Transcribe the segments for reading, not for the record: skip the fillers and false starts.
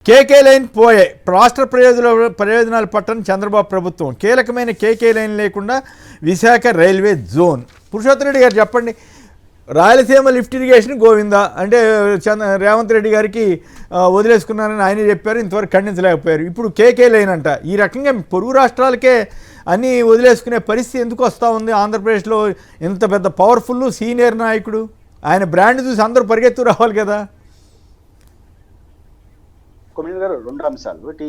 KK line పోయాయి. రాష్ట్ర ప్రయోజనాలు పట్టని చంద్రబాబు ప్రభుత్వం కీలకమైన కేకే లైన్ లేకుండా విశాఖ రైల్వే జోన్. పురుషోత్తమ రెడ్డి గారు చెప్పండి, రాయలసీమ లిఫ్ట్ ఇరిగేషన్ గోవిందా అంటే రేవంత్ రెడ్డి గారికి వదిలేసుకున్నారని ఆయనే చెప్పారు, ఇంతవరకు ఖండించలేకపోయారు. ఇప్పుడు కేకే లైన్ అంట. ఈ రకంగా పొరుగు రాష్ట్రాలకే అన్నీ వదిలేసుకునే పరిస్థితి ఎందుకు వస్తూ ఉంది? ఆంధ్రప్రదేశ్లో ఇంత పెద్ద పవర్ఫుల్ సీనియర్ నాయకుడు, ఆయన బ్రాండ్ చూసి అందరూ పరిగెత్తు రావాలి కదా. కొమ్మినేని గారు, రెండు అంశాలు. ఒకటి,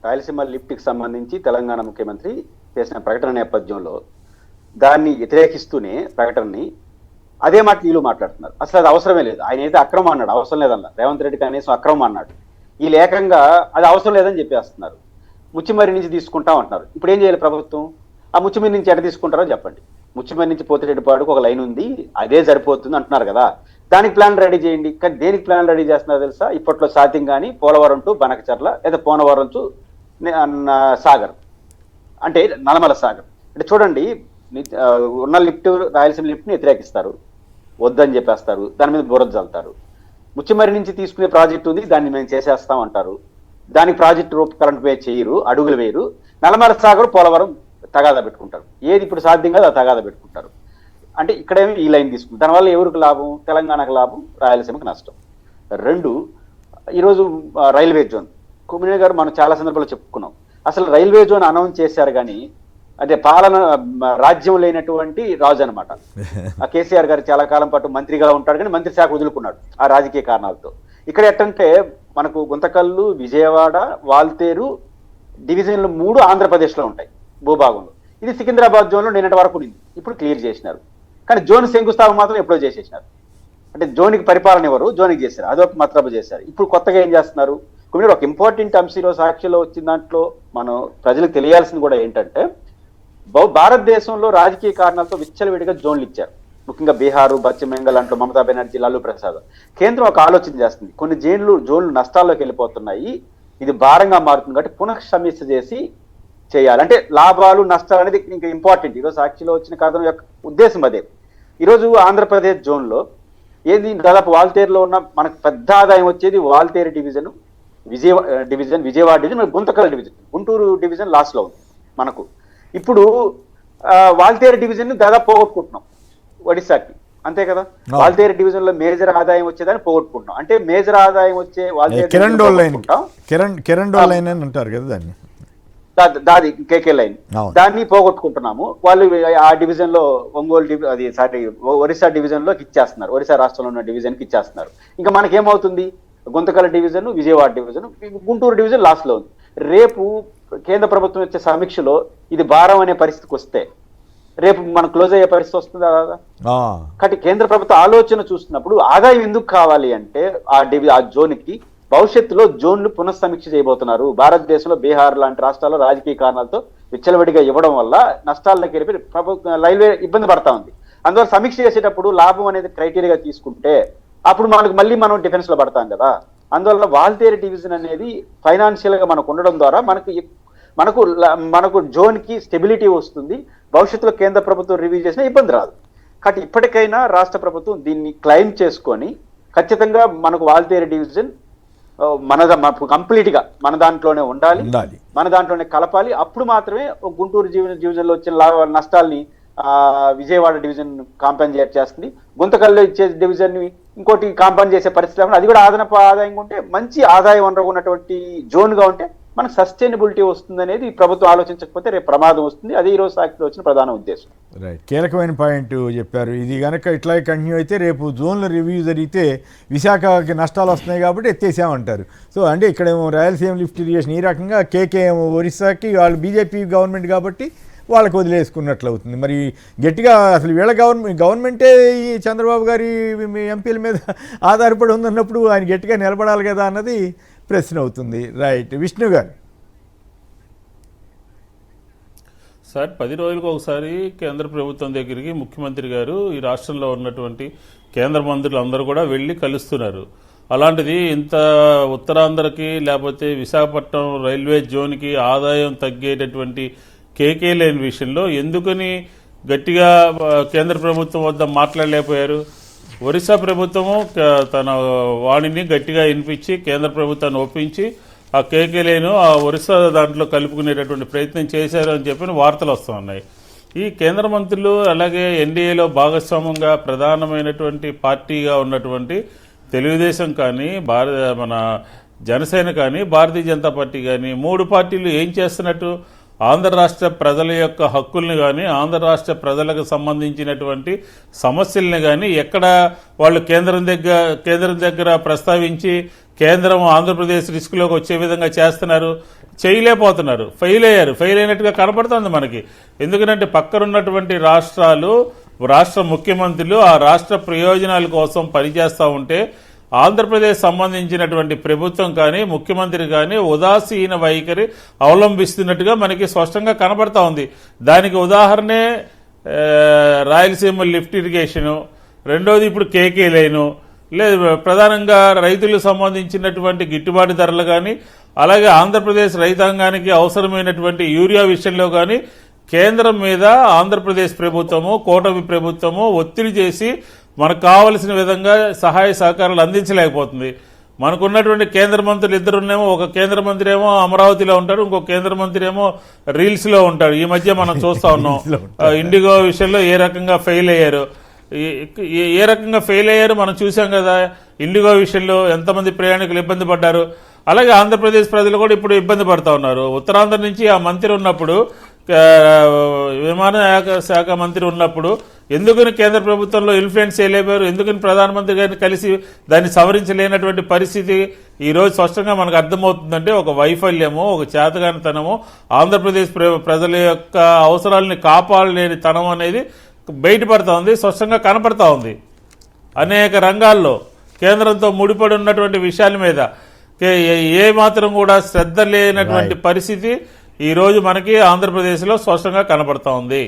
రాయలసీమ లిఫ్ట్కి సంబంధించి తెలంగాణ ముఖ్యమంత్రి చేసిన ప్రకటన నేపథ్యంలో దాన్ని వ్యతిరేకిస్తూనే ప్రకటనని అదే మాట వీళ్ళు మాట్లాడుతున్నారు. అసలు అది అవసరమే లేదు, ఆయన అయితే అక్రమం అన్నాడు, అవసరం లేదన్నారు. రేవంత్ రెడ్డి కనీసం అక్రమం అన్నాడు, ఈ లేఖంగా అది అవసరం లేదని చెప్పేస్తున్నారు. ముచ్చిమరి నుంచి తీసుకుంటాం అంటున్నారు. ఇప్పుడు ఏం చేయాలి ప్రభుత్వం? ఆ ముచ్చిమరి నుంచి ఎట తీసుకుంటారో చెప్పండి. ముచ్చిమరి నుంచి పోతిరెడ్డిపాడుకు ఒక లైన్ ఉంది, అదే సరిపోతుంది అంటున్నారు కదా. దానికి ప్లాన్ రెడీ చేయండి. కానీ దేనికి ప్లాన్ రెడీ చేస్తున్నారో తెలుసా? ఇప్పట్లో సాధ్యం కానీ పోలవరం టు బనకచర్ల లేదా పోనవరం టు సాగర్, అంటే నల్లమల సాగర్. అంటే చూడండి, ఉన్న లిఫ్ట్ రాయలసీమ లిఫ్ట్ని వ్యతిరేకిస్తారు, వద్దని చెప్పేస్తారు, దాని మీద బురద చల్లుతారు. ముచ్చిమరి నుంచి తీసుకునే ప్రాజెక్టు ఉంది, దాన్ని మేము చేసేస్తాం అంటారు. దానికి ప్రాజెక్టు రూపకల్పన చేయరు, అడుగులు వేయరు. నల్లమల సాగర్ పోలవరం తగాదా పెట్టుకుంటారు. ఏది ఇప్పుడు సాధ్యం కాదు, అది తగాదా పెట్టుకుంటారు. అంటే ఇక్కడేమి ఈ లైన్ తీసుకుంటారు. దానివల్ల ఎవరికి లాభం? తెలంగాణకు లాభం, రాయలసీమకు నష్టం. రెండు, ఈరోజు రైల్వే జోన్. కొమ్మినేని గారు, మనం చాలా సందర్భాల్లో చెప్పుకున్నాం, అసలు రైల్వే జోన్ అనౌన్స్ చేశారు కానీ అదే పాలన రాజ్యం లేనటువంటి రాజు అనమాట. ఆ కేసీఆర్ గారు చాలా కాలం పాటు మంత్రిగా ఉంటాడు కానీ మంత్రి శాఖ వదులుకున్నాడు ఆ రాజకీయ కారణాలతో. ఇక్కడ ఎట్టంటే మనకు గుంతకల్లు, విజయవాడ, వాల్తేరు డివిజన్లు 3 ఆంధ్రప్రదేశ్లో ఉంటాయి భూభాగంలో. ఇది సికింద్రాబాద్ జోన్లో నిన్నటి వరకు ఉంది, ఇప్పుడు క్లియర్ చేసినారు. కానీ జోన్ శంకుస్థాపన మాత్రం ఎప్పుడో చేసేసినారు. అంటే జోన్కి పరిపాలన ఎవరు, జోన్కి చేశారు, అదొక మతలబు చేశారు. ఇప్పుడు కొత్తగా ఏం చేస్తున్నారు? కొన్ని ఒక ఇంపార్టెంట్ అంశంలో సాక్షిలో వచ్చిన దాంట్లో మనం ప్రజలకు తెలియాల్సింది కూడా ఏంటంటే, భారతదేశంలో రాజకీయ కారణాలతో విచ్చలవిడిగా జోన్లు ఇచ్చారు. ముఖ్యంగా బీహారు, పశ్చిమ బెంగాల్, అంటూ మమతా బెనర్జీ, లాలూ ప్రసాద్. కేంద్రం ఒక ఆలోచన చేస్తుంది, కొన్ని జోన్లు నష్టాల్లోకి వెళ్ళిపోతున్నాయి, ఇది భారంగా మారుతుంది కాబట్టి పునఃసమీక్ష చేసి చేయాలి. అంటే లాభాలు నష్టాలు అనేది ఇంకా ఇంపార్టెంట్. ఈరోజు సాక్షిలో వచ్చిన కథనం యొక్క ఉద్దేశం అదే. ఈరోజు ఆంధ్రప్రదేశ్ జోన్లో ఏది దాదాపు వాల్తేరులో ఉన్న మనకు పెద్ద ఆదాయం వచ్చేది Waltair division, Vijayawada division, Guntakal division, Guntur division లాస్ట్లో ఉంది మనకు. ఇప్పుడు వాల్తేరు డివిజన్ దాదాపు పోగొట్టుకుంటున్నాం ఒడిశాకి, అంతే కదా. వాల్తేరు డివిజన్ లో మేజర్ ఆదాయం వచ్చేదాన్ని పోగొట్టుకుంటున్నాం. అంటే మేజర్ ఆదాయం వచ్చే దాది కేకే లైన్, దాన్ని పోగొట్టుకుంటున్నాము. వాళ్ళు ఆ డివిజన్ లో ఒరిస్సా డివిజన్ లోకి ఇచ్చేస్తున్నారు, ఒరిస్సా రాష్ట్రంలో ఉన్న డివిజన్ కి ఇచ్చేస్తున్నారు. ఇంకా మనకేమవుతుంది? Guntakal division, Vijayawada division, Guntur division last లో ఉంది. రేపు కేంద్ర ప్రభుత్వం వచ్చే సమీక్షలో ఇది భారం అనే పరిస్థితికి వస్తే రేపు మనం క్లోజ్ అయ్యే పరిస్థితి వస్తుందా? కాబట్టి కేంద్ర ప్రభుత్వ ఆలోచన చూస్తున్నప్పుడు ఆదాయం ఎందుకు కావాలి అంటే ఆ జోన్కి భవిష్యత్తులో జోన్లు పునఃసమీక్ష చేయబోతున్నారు. భారతదేశంలో బీహార్ లాంటి రాష్ట్రాల్లో రాజకీయ కారణాలతో విచ్చలవిడిగా ఇవ్వడం వల్ల నష్టాలకు వెళ్ళి రైల్వే ఇబ్బంది పడతా ఉంది. అందువల్ల సమీక్ష చేసేటప్పుడు లాభం అనేది క్రైటీరియాగా తీసుకుంటే అప్పుడు మనం డిఫెన్స్ లో పడతాం కదా. అందువల్ల వాల్తేరు డివిజన్ అనేది ఫైనాన్షియల్ గా మనకు ఉండడం ద్వారా మనకు జోన్ కి స్టెబిలిటీ వస్తుంది. భవిష్యత్తులో కేంద్ర ప్రభుత్వం రివ్యూ చేసినా ఇబ్బంది రాదు. కాబట్టి ఇప్పటికైనా రాష్ట్ర ప్రభుత్వం దీన్ని క్లెయిమ్ చేసుకొని ఖచ్చితంగా మనకు వాల్తేరు డివిజన్ కంప్లీట్ గా మన దాంట్లోనే ఉండాలి, మన దాంట్లోనే కలపాలి. అప్పుడు మాత్రమే గుంటూరు డివిజన్ లో వచ్చిన నష్టాల్ని విజయవాడ డివిజన్ కాంపెన్సేట్ చేస్తుంది. గుంతకల్లో ఇచ్చే డివిజన్ ఇంకోటి కాంపెన్సేట్ చేసే పరిస్థితి లేకుండా అది కూడా అదనపు ఆదాయం ఉంటే, మంచి ఆదాయం వనరు ఉన్నటువంటి జోన్ గా ఉంటే మనకు సస్టైనబిలిటీ వస్తుంది అనేది ప్రభుత్వం ఆలోచించకపోతే రేపు ప్రమాదం వస్తుంది. అది ఈరోజు సాక్షిలో వచ్చిన ప్రధాన ఉద్దేశం. రైట్, కీలకమైన పాయింట్ చెప్పారు. ఇది కనుక ఇట్లాగే కంటిన్యూ అయితే రేపు జోన్ల రివ్యూ జరిగితే విశాఖకి నష్టాలు వస్తున్నాయి కాబట్టి ఎత్తేసామంటారు. సో అంటే ఇక్కడేమో రాయలసీమ లిఫ్ట్ ఇరిగేషన్ ఈ రకంగా, కేకే ఏమో ఒరిస్సాకి, వాళ్ళు బీజేపీ గవర్నమెంట్ కాబట్టి వాళ్ళకి వదిలేసుకున్నట్లు అవుతుంది. మరి గట్టిగా అసలు వీళ్ళ గవర్నమెంటే ఈ చంద్రబాబు గారి ఎంపీల మీద ఆధారపడి ఉందన్నప్పుడు ఆయన గట్టిగా నిలబడాలి కదా అన్నది ప్రశ్న అవుతుంది. రైట్, విష్ణు గారు. సార్, 10 రోజులకు ఒకసారి కేంద్ర ప్రభుత్వం దగ్గరికి ముఖ్యమంత్రి గారు ఈ రాష్ట్రంలో ఉన్నటువంటి కేంద్ర మంత్రులు అందరూ కూడా వెళ్ళి కలుస్తున్నారు. అలాంటిది ఇంత ఉత్తరాంధ్రకి లేకపోతే విశాఖపట్నం రైల్వే జోన్కి ఆదాయం తగ్గేటటువంటి కేకే లైన్ విషయంలో ఎందుకని గట్టిగా కేంద్ర ప్రభుత్వం వద్ద మాట్లాడలేకపోయారు? ఒరిస్సా ప్రభుత్వము తన వాణిని గట్టిగా వినిపించి కేంద్ర ప్రభుత్వాన్ని ఒప్పించి ఆ కేకేలేను ఆ ఒరిస్సా దాంట్లో కలుపుకునేటటువంటి ప్రయత్నం చేశారు అని చెప్పిన వార్తలు వస్తున్నాయి. ఈ కేంద్ర మంత్రులు అలాగే ఎన్డీఏలో భాగస్వామ్యంగా ప్రధానమైనటువంటి పార్టీగా ఉన్నటువంటి తెలుగుదేశం కానీ మన జనసేన కానీ భారతీయ జనతా పార్టీ కానీ 3 పార్టీలు ఏం చేస్తున్నట్టు ఆంధ్ర రాష్ట్ర ప్రజల యొక్క హక్కుల్ని కానీ ఆంధ్ర రాష్ట్ర ప్రజలకు సంబంధించినటువంటి సమస్యల్ని కానీ ఎక్కడ వాళ్ళు కేంద్రం దగ్గర ప్రస్తావించి కేంద్రం ఆంధ్రప్రదేశ్ రిస్క్లోకి వచ్చే విధంగా చేస్తున్నారు, చేయలేకపోతున్నారు. ఫెయిల్ అయినట్టుగా కనపడుతుంది మనకి. ఎందుకంటే పక్కనున్నటువంటి రాష్ట్ర ముఖ్యమంత్రులు ఆ రాష్ట్ర ప్రయోజనాల కోసం పనిచేస్తూ ఉంటే ఆంధ్రప్రదేశ్ సంబంధించినటువంటి ప్రభుత్వం కానీ ముఖ్యమంత్రి కానీ ఉదాసీన వైఖరి అవలంబిస్తున్నట్టుగా మనకి స్పష్టంగా కనబడతా ఉంది. దానికి ఉదాహరణే రాయలసీమ లిఫ్ట్ ఇరిగేషను, రెండోది ఇప్పుడు కేకే లైను, లేదు ప్రధానంగా రైతులకు సంబంధించినటువంటి గిట్టుబాటు ధరలు కానీ అలాగే ఆంధ్రప్రదేశ్ రైతాంగానికి అవసరమైనటువంటి యూరియా విషయంలో కానీ కేంద్రం మీద ఆంధ్రప్రదేశ్ ప్రభుత్వము కూటమి ప్రభుత్వము ఒత్తిడి చేసి మనకు కావలసిన విధంగా సహాయ సహకారాలు అందించలేకపోతుంది. మనకున్నటువంటి కేంద్ర మంత్రులు ఇద్దరున్నేమో, ఒక కేంద్ర మంత్రి ఏమో అమరావతిలో ఉంటాడు, ఇంకో కేంద్ర మంత్రి ఏమో రీల్స్ లో ఉంటాడు. ఈ మధ్య మనం చూస్తా ఉన్నాం ఇండిగో విషయంలో ఏ రకంగా ఫెయిల్ అయ్యారు మనం చూసాం కదా. ఇండిగో విషయంలో ఎంతమంది ప్రయాణికులు ఇబ్బంది పడ్డారు. అలాగే ఆంధ్రప్రదేశ్ ప్రజలు కూడా ఇప్పుడు ఇబ్బంది పడతా ఉన్నారు. ఉత్తరాంధ్ర నుంచి ఆ మంత్రి ఉన్నప్పుడు, విమాన శాఖ మంత్రి ఉన్నప్పుడు ఎందుకని కేంద్ర ప్రభుత్వంలో ఇన్ఫ్లుయెన్స్ చేయలేపారు, ఎందుకని ప్రధానమంత్రి గారిని కలిసి దాన్ని సవరించలేనటువంటి పరిస్థితి ఈరోజు స్పష్టంగా మనకు అర్థమవుతుందంటే ఒక వైఫల్యము, ఒక చేతగానితనము, ఆంధ్రప్రదేశ్ ప్రజల యొక్క అవసరాలని కాపాడలేని తనం అనేది బయటపడతా ఉంది, స్పష్టంగా కనపడతా ఉంది. అనేక రంగాల్లో కేంద్రంతో ముడిపడి ఉన్నటువంటి విషయాల మీద ఏ మాత్రం కూడా శ్రద్ధ లేనటువంటి పరిస్థితి ఈ రోజు మనకి ఆంధ్రప్రదేశ్లో స్పష్టంగా కనపడతా ఉంది.